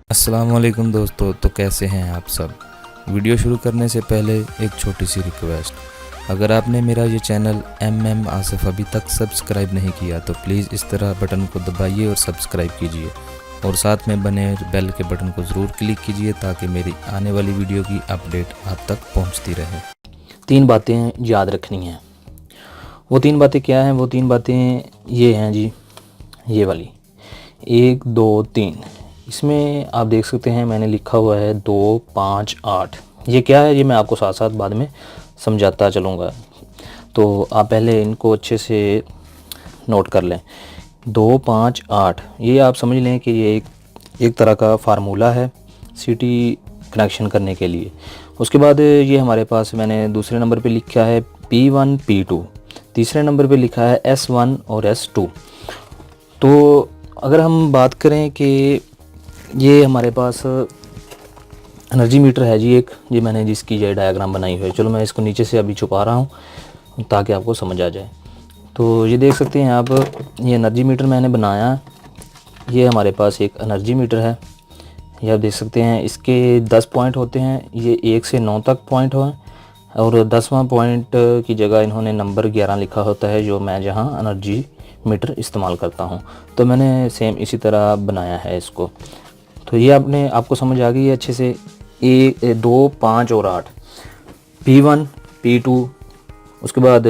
अस्सलामुअलैकुम दोस्तों, तो कैसे हैं आप सब। वीडियो शुरू करने से पहले एक छोटी सी रिक्वेस्ट, अगर आपने मेरा ये चैनल MM आसिफ अभी तक सब्सक्राइब नहीं किया तो प्लीज़ इस तरह बटन को दबाइए और सब्सक्राइब कीजिए और साथ में बने बेल के बटन को ज़रूर क्लिक कीजिए ताकि मेरी आने वाली वीडियो की अपडेट आप तक पहुंचती रहे। 3 बातें याद रखनी हैं। वो 3 बातें क्या हैं? वो 3 बातें ये हैं जी, ये वाली 1 2 3। इसमें आप देख सकते हैं मैंने लिखा हुआ है 2 5 8। ये क्या है ये मैं आपको साथ साथ बाद में समझाता चलूँगा, तो आप पहले इनको अच्छे से नोट कर लें। 2 5 8 ये आप समझ लें कि ये एक तरह का फार्मूला है सिटी कनेक्शन करने के लिए। उसके बाद ये हमारे पास मैंने दूसरे नंबर पे लिखा है P1 P2, तीसरे नंबर पे लिखा है S1 और S2। तो अगर हम बात करें कि ये हमारे पास एनर्जी मीटर है जी एक, ये मैंने जिसकी ये डायग्राम बनाई हुई है। चलो मैं इसको नीचे से अभी छुपा रहा हूँ ताकि आपको समझ आ जाए। तो ये देख सकते हैं आप, ये एनर्जी मीटर मैंने बनाया। ये हमारे पास एक एनर्जी मीटर है, ये आप देख सकते हैं। इसके 10 पॉइंट होते हैं, ये 1 से 9 तक पॉइंट हैं और 10वां पॉइंट की जगह इन्होंने नंबर 11 लिखा होता है जो मैं जहाँ एनर्जी मीटर इस्तेमाल करता हूँ। तो मैंने सेम इसी तरह बनाया है इसको। तो ये आपको समझ आ गई है अच्छे से। 1 2 5 और 8, P1 P2, उसके बाद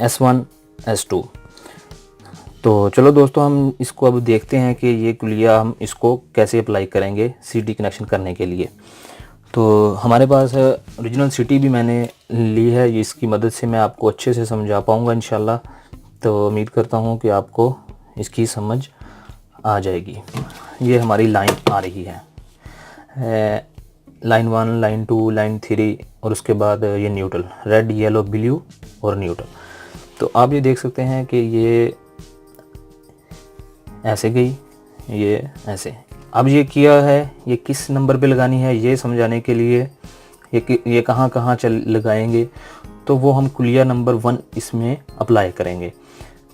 S1 S2। तो चलो दोस्तों हम इसको अब देखते हैं कि ये कुलिया हम इसको कैसे अप्लाई करेंगे सिटी कनेक्शन करने के लिए। तो हमारे पास ओरिजिनल सिटी भी मैंने ली है, इसकी मदद से मैं आपको अच्छे से समझा पाऊँगा इंशाल्लाह। तो उम्मीद करता हूँ कि आपको इसकी समझ आ जाएगी। ये हमारी लाइन आ रही है, लाइन 1, लाइन 2, लाइन 3 और उसके बाद ये न्यूट्रल, रेड येलो ब्लू और न्यूट्रल। तो आप ये देख सकते हैं कि ये ऐसे गई, ये ऐसे। अब ये किया है, ये किस नंबर पे लगानी है ये समझाने के लिए ये कहाँ कहाँ लगाएंगे, तो वो हम कुलिया नंबर 1 इसमें अप्लाई करेंगे।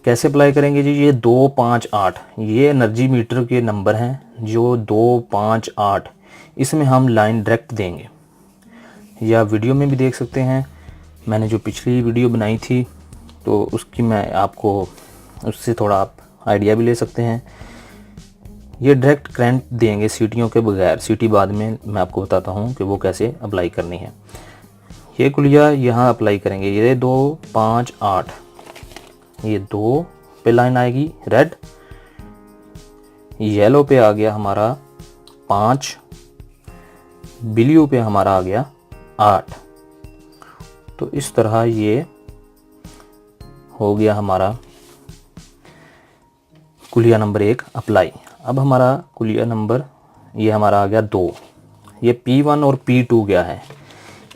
कैसे अप्लाई करेंगे जी? ये 2 5 8 ये एनर्जी मीटर के नंबर हैं जो 2 5 8, इसमें हम लाइन डायरेक्ट देंगे। या वीडियो में भी देख सकते हैं, मैंने जो पिछली वीडियो बनाई थी तो उसकी मैं आपको उससे थोड़ा आप आइडिया भी ले सकते हैं। ये डायरेक्ट करंट देंगे सीटियों के बगैर। सीटी बाद में मैं आपको बताता हूँ कि वो कैसे अप्लाई करनी है। ये कुलिया यहाँ अप्लाई करेंगे, ये 2 5 8, ये 2 पे लाइन आएगी रेड, येलो पे आ गया हमारा 5, ब्लू पे हमारा आ गया 8। तो इस तरह ये हो गया हमारा कुलिया नंबर 1 अप्लाई। अब हमारा कुलिया नंबर ये हमारा आ गया 2, ये P1 और P2 गया है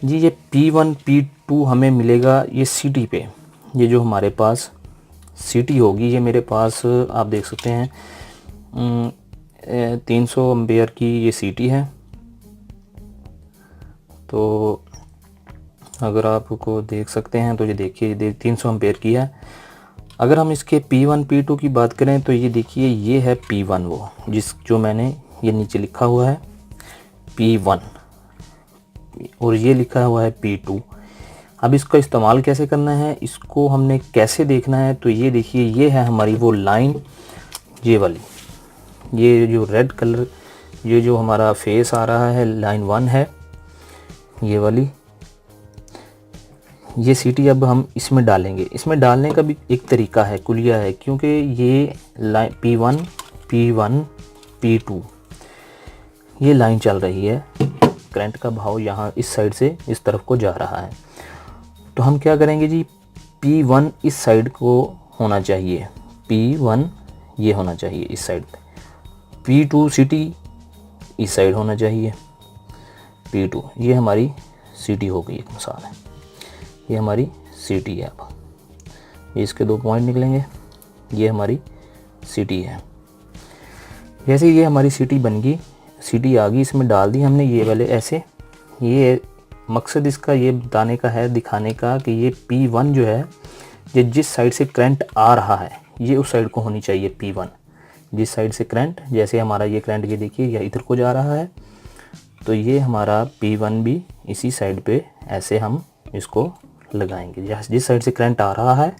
जी। ये P1 P2 हमें मिलेगा ये सिटी पे। ये जो हमारे पास सिटी होगी, ये मेरे पास आप देख सकते हैं 300 एम्पेयर की ये सिटी है। तो अगर आपको देख सकते हैं तो ये देखिए 300 एम्पेयर की है। अगर हम इसके P1 P2 की बात करें तो ये देखिए ये है P1, वो जो मैंने ये नीचे लिखा हुआ है P1 और ये लिखा हुआ है P2। अब इसका इस्तेमाल कैसे करना है, इसको हमने कैसे देखना है, तो ये देखिए ये है हमारी वो लाइन, ये वाली, ये जो रेड कलर, ये जो हमारा फेस आ रहा है लाइन 1 है ये वाली। ये सिटी अब हम इसमें डालेंगे। इसमें डालने का भी एक तरीका है, कुलिया है, क्योंकि ये लाइन P1 P2 ये लाइन चल रही है, करंट का भाव यहाँ इस साइड से इस तरफ को जा रहा है। तो हम क्या करेंगे जी, P1 इस साइड को होना चाहिए, P1 ये होना चाहिए इस साइड पे, P2 सिटी इस साइड होना चाहिए, P2 ये हमारी सिटी हो गई। एक मिसाल है, ये हमारी सिटी है। अब ये इसके 2 पॉइंट निकलेंगे, ये हमारी सिटी है। जैसे ये हमारी सिटी बन गई, सिटी आ गई, इसमें डाल दी हमने ये वाले ऐसे। ये मकसद इसका ये बताने का है, दिखाने का कि ये P1 जो है, ये जिस साइड से करंट आ रहा है ये उस साइड को होनी चाहिए P1, जिस साइड से करंट, जैसे हमारा ये करंट ये देखिए यह इधर को जा रहा है, तो ये हमारा P1 भी इसी साइड पे ऐसे हम इसको लगाएंगे। जिस साइड से करंट आ रहा है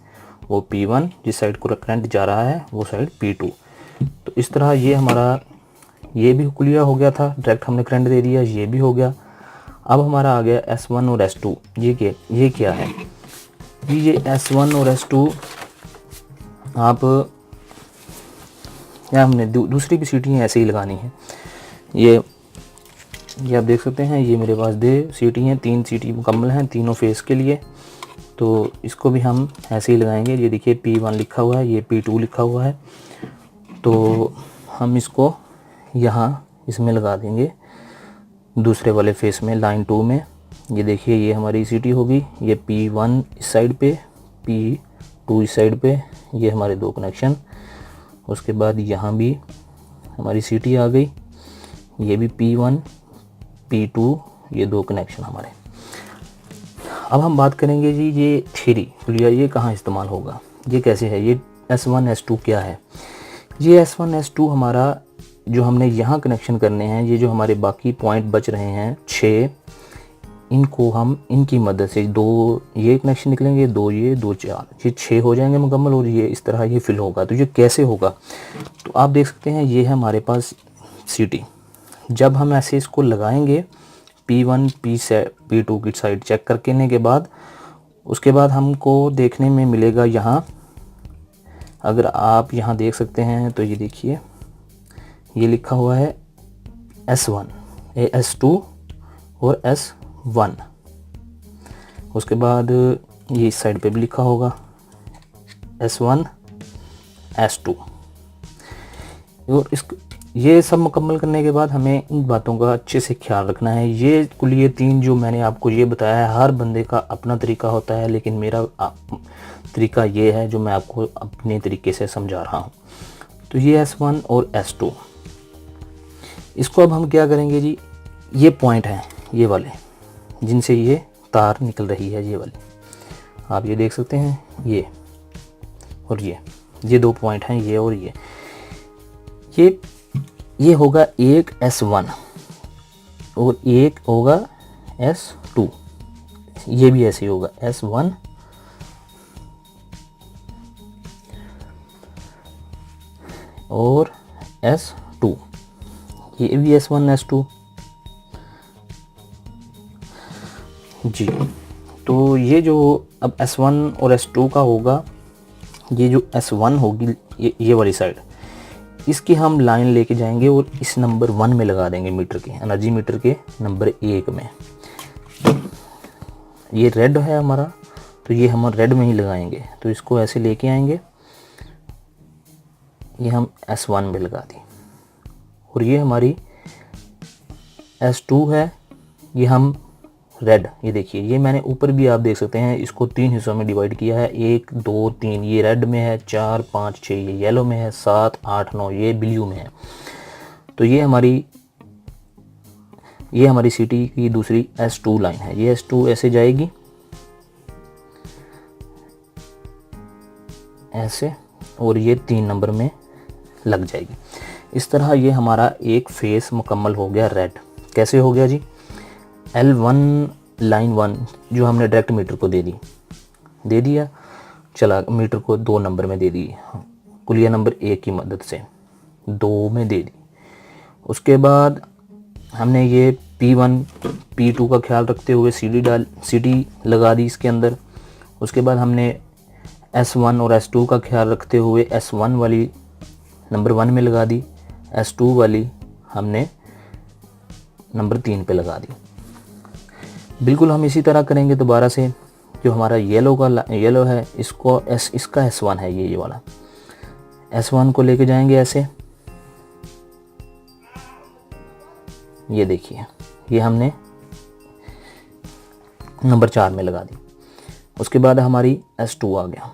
वो P1, जिस साइड को करंट जा रहा है वो साइड P2। तो इस तरह ये हमारा ये भी क्लियर हो गया था, डायरेक्ट हमने करंट दे दिया, ये भी हो गया। अब हमारा आ गया S1 और S2। ये क्या है जी? ये S1 और S2 आप या हमने दूसरी भी सीटियाँ ऐसे ही लगानी है। ये आप देख सकते हैं, ये मेरे पास सीटी हैं, 3 सीटी मुकम्मल हैं तीनों फेस के लिए। तो इसको भी हम ऐसे ही लगाएंगे। ये देखिए P1 लिखा हुआ है, ये P2 लिखा हुआ है, तो हम इसको यहाँ इसमें लगा देंगे दूसरे वाले फेस में, लाइन 2 में। ये देखिए ये हमारी सीटी होगी, ये P1 इस साइड पे, P2 इस साइड पे, ये हमारे 2 कनेक्शन। उसके बाद यहाँ भी हमारी सीटी आ गई, ये भी P1 P2, ये 2 कनेक्शन हमारे। अब हम बात करेंगे जी ये थ्योरी क्लियर, ये कहाँ इस्तेमाल होगा, ये कैसे है, ये S1 S2 क्या है। ये S1 S2 हमारा जो हमने यहाँ कनेक्शन करने हैं, ये जो हमारे बाकी पॉइंट बच रहे हैं 6, इनको हम इनकी मदद से 2 ये कनेक्शन निकलेंगे, 2 ये, 2 4, ये 6 हो जाएंगे मुकम्मल, और ये इस तरह ये फिल होगा। तो ये कैसे होगा, तो आप देख सकते हैं ये है हमारे पास सीटी। जब हम ऐसे इसको लगाएंगे P1 P2 की साइड चेक करने के बाद, उसके बाद हमको देखने में मिलेगा यहाँ, अगर आप यहाँ देख सकते हैं तो ये देखिए ये लिखा हुआ है S1, S2 और S1। उसके बाद ये इस साइड पे भी लिखा होगा S1 S2। और ये सब मुकम्मल करने के बाद हमें इन बातों का अच्छे से ख्याल रखना है। ये कुल ये 3 जो मैंने आपको ये बताया है, हर बंदे का अपना तरीका होता है, लेकिन मेरा तरीका ये है जो मैं आपको अपने तरीके से समझा रहा हूँ। तो ये S1 और S2, इसको अब हम क्या करेंगे जी, ये पॉइंट हैं ये वाले जिनसे ये तार निकल रही है, ये वाली आप ये देख सकते हैं, ये और ये 2 पॉइंट हैं, ये और ये होगा एक S1 और एक होगा S2। ये भी ऐसे ही होगा S1 और S2, ये भी S1 S2 जी। तो ये जो अब S1 और S2 का होगा, ये जो S1 होगी ये वाली साइड, इसकी हम लाइन लेके जाएंगे और इस नंबर 1 में लगा देंगे, मीटर के एनर्जी मीटर के नंबर 1 में। ये रेड है हमारा, तो ये हम रेड में ही लगाएंगे। तो इसको ऐसे लेके आएंगे, ये हम S1 में लगा दी, और ये हमारी S2 है, ये हम रेड, ये देखिए ये मैंने ऊपर भी आप देख सकते हैं, इसको 3 हिस्सों में डिवाइड किया है, 1 2 3, ये रेड में है, 4 5 6 ये येलो में है, 7 8 9 ये ब्लू में है। तो ये हमारी सिटी की दूसरी S2 लाइन है। ये S2 ऐसे जाएगी ऐसे, और ये 3 नंबर में लग जाएगी। इस तरह ये हमारा एक फेस मुकम्मल हो गया रेड। कैसे हो गया जी, L1 लाइन 1 जो हमने डायरेक्ट मीटर को दे दिया, चला मीटर को 2 नंबर में दे दी, कुलिया नंबर 1 की मदद से 2 में दे दी। उसके बाद हमने ये P1 P2 का ख्याल रखते हुए सीटी लगा दी इसके अंदर। उसके बाद हमने S1 और S2 का ख्याल रखते हुए S1 वाली नंबर 1 में लगा दी, S2 वाली हमने नंबर 3 पे लगा दी। बिल्कुल हम इसी तरह करेंगे दोबारा से। जो हमारा येलो है इसका S1 है, ये वाला S1 को लेके जाएंगे ऐसे, ये देखिए ये हमने नंबर 4 में लगा दी। उसके बाद हमारी S2 आ गया,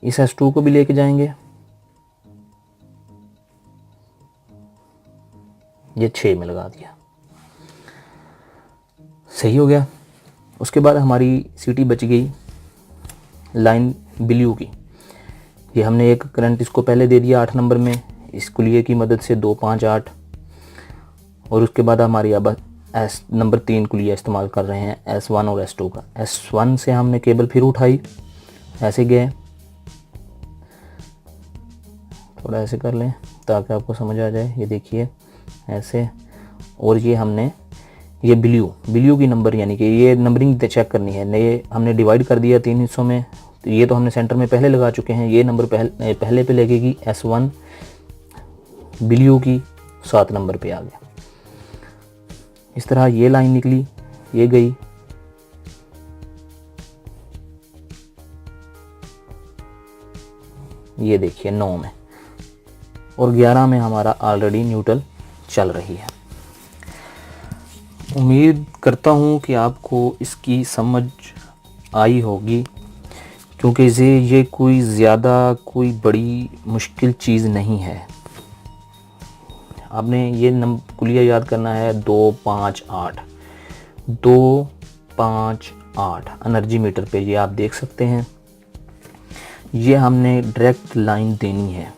इस S2 को भी लेके जाएंगे, ये 6 में लगा दिया, सही हो गया। उसके बाद हमारी सीटी बच गई लाइन ब्लू की, ये हमने एक करंट इसको पहले दे दिया 8 नंबर में इस कुलिये की मदद से 2 5 8, और उसके बाद हमारी अब एस नंबर 3 कुलिया इस्तेमाल कर रहे हैं S1 और S2 का। S1 से हमने केबल फिर उठाई, ऐसे गए, थोड़ा ऐसे कर लें ताकि आपको समझ आ जाए। ये देखिए ऐसे, और ये हमने ये ब्लू की नंबर यानी कि ये नंबरिंग चेक करनी है। ये हमने डिवाइड कर दिया 3 हिस्सों में, तो ये तो हमने सेंटर में पहले लगा चुके हैं। ये नंबर पहले पे लगेगी, S1 ब्लू की 7 नंबर पे आ गया। इस तरह ये लाइन निकली, ये गई, ये देखिए 9 में, और 11 में हमारा ऑलरेडी न्यूट्रल चल रही है। उम्मीद करता हूँ कि आपको इसकी समझ आई होगी, क्योंकि ये कोई ज़्यादा कोई बड़ी मुश्किल चीज़ नहीं है। आपने ये कुलिया याद करना है 2 5 8, 2 5 8 एनर्जी मीटर पे। ये आप देख सकते हैं, ये हमने डायरेक्ट लाइन देनी है।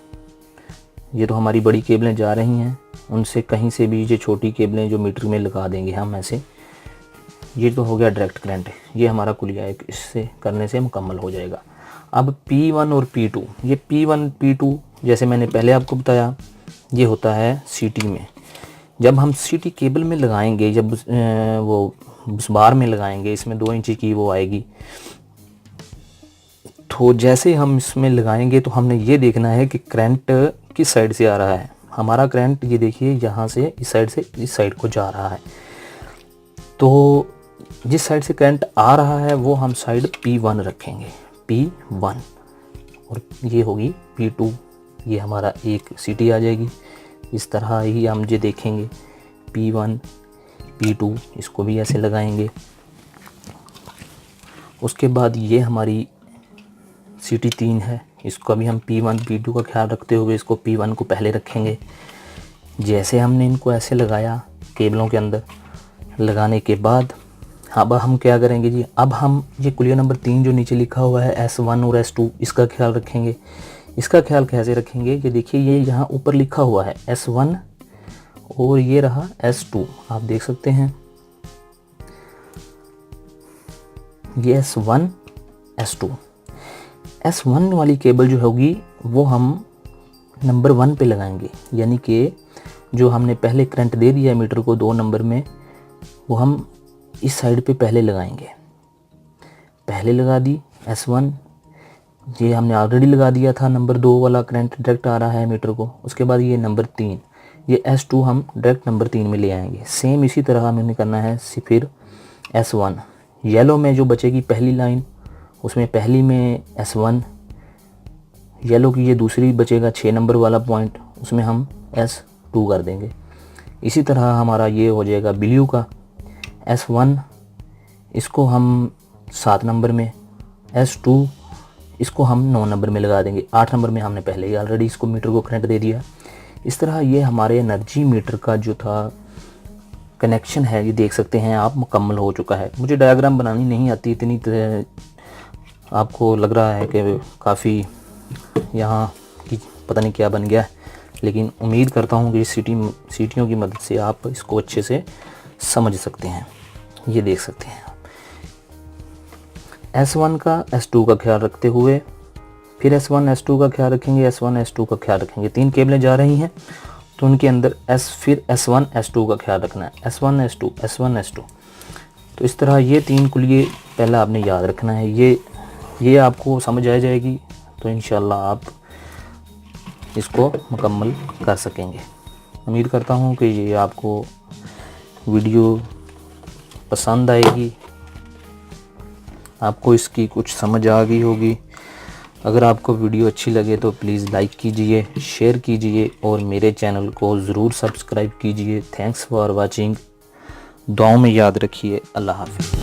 ये तो हमारी बड़ी केबलें जा रही हैं, उनसे कहीं से भी ये छोटी केबलें जो मीटर में लगा देंगे हम ऐसे। ये तो हो गया डायरेक्ट करंट, ये हमारा कुलिया एक इससे करने से मुकम्मल हो जाएगा। अब P1 और P2, ये P1 P2 जैसे मैंने पहले आपको बताया, ये होता है सीटी में। जब हम सीटी केबल में लगाएंगे, जब वो उस बार में लगाएंगे, इसमें 2 इंची की वो आएगी, तो जैसे हम इसमें लगाएंगे तो हमने ये देखना है कि करंट किस साइड से आ रहा है। हमारा करंट ये देखिए यहाँ से इस साइड से इस साइड को जा रहा है, तो जिस साइड से करंट आ रहा है वो हम साइड P1 रखेंगे, P1, और ये होगी P2। ये हमारा एक सीटी आ जाएगी। इस तरह ही हम ये देखेंगे P1 P2, इसको भी ऐसे लगाएंगे। उसके बाद ये हमारी सीटी 3 है, इसको भी हम P1 P2 का ख्याल रखते हुए इसको P1 को पहले रखेंगे। जैसे हमने इनको ऐसे लगाया केबलों के अंदर, लगाने के बाद अब हम क्या करेंगे जी, अब हम ये कुलिया नंबर 3 जो नीचे लिखा हुआ है S1 और S2, इसका ख्याल रखेंगे। इसका ख्याल कैसे रखेंगे, ये देखिए ये यहाँ ऊपर लिखा हुआ है S1 और ये रहा S2, आप देख सकते हैं ये S1 S2। S1 वाली केबल जो होगी वो हम नंबर 1 पे लगाएंगे, यानी कि जो हमने पहले करंट दे दिया है मीटर को 2 नंबर में, वो हम इस साइड पे पहले लगाएंगे। पहले लगा दी S1, ये हमने ऑलरेडी लगा दिया था नंबर 2 वाला करंट डायरेक्ट आ रहा है मीटर को। उसके बाद ये नंबर 3, ये S2 हम डायरेक्ट नंबर 3 में ले आएंगे। सेम इसी तरह हमें करना है। फिर S1 येलो में जो बचेगी पहली लाइन, उसमें पहली में S1, येलो की ये दूसरी बचेगा 6 नंबर वाला पॉइंट, उसमें हम S2 कर देंगे। इसी तरह हमारा ये हो जाएगा ब्लू का S1, इसको हम 7 नंबर में, S2 इसको हम 9 नंबर में लगा देंगे। 8 नंबर में हमने पहले ही ऑलरेडी इसको मीटर को करंट दे दिया। इस तरह ये हमारे एनर्जी मीटर का जो था कनेक्शन है, ये देख सकते हैं आप, मुकम्मल हो चुका है। मुझे डायग्राम बनानी नहीं आती इतनी, आपको लग रहा है कि काफ़ी यहाँ की पता नहीं क्या बन गया है, लेकिन उम्मीद करता हूँ कि सीटियों की मदद से आप इसको अच्छे से समझ सकते हैं। ये देख सकते हैं S1 का S2 का ख्याल रखते हुए, फिर S1 S2 का ख्याल रखेंगे, S1 S2 का ख्याल रखेंगे। 3 केबलें जा रही हैं तो उनके अंदर फिर S1 S2 का ख्याल रखना है, S1 S2 S1 S2। तो इस तरह ये 3 कुलिये पहला आपने याद रखना है। ये आपको समझ आ जाएगी तो इंशाल्लाह आप इसको मुकम्मल कर सकेंगे। उम्मीद करता हूँ कि ये आपको वीडियो पसंद आएगी, आपको इसकी कुछ समझ आ गई होगी। अगर आपको वीडियो अच्छी लगे तो प्लीज़ लाइक कीजिए, शेयर कीजिए और मेरे चैनल को ज़रूर सब्सक्राइब कीजिए। Thanks for watching. दुआओं में याद रखिए। अल्लाह हाफ़िज़।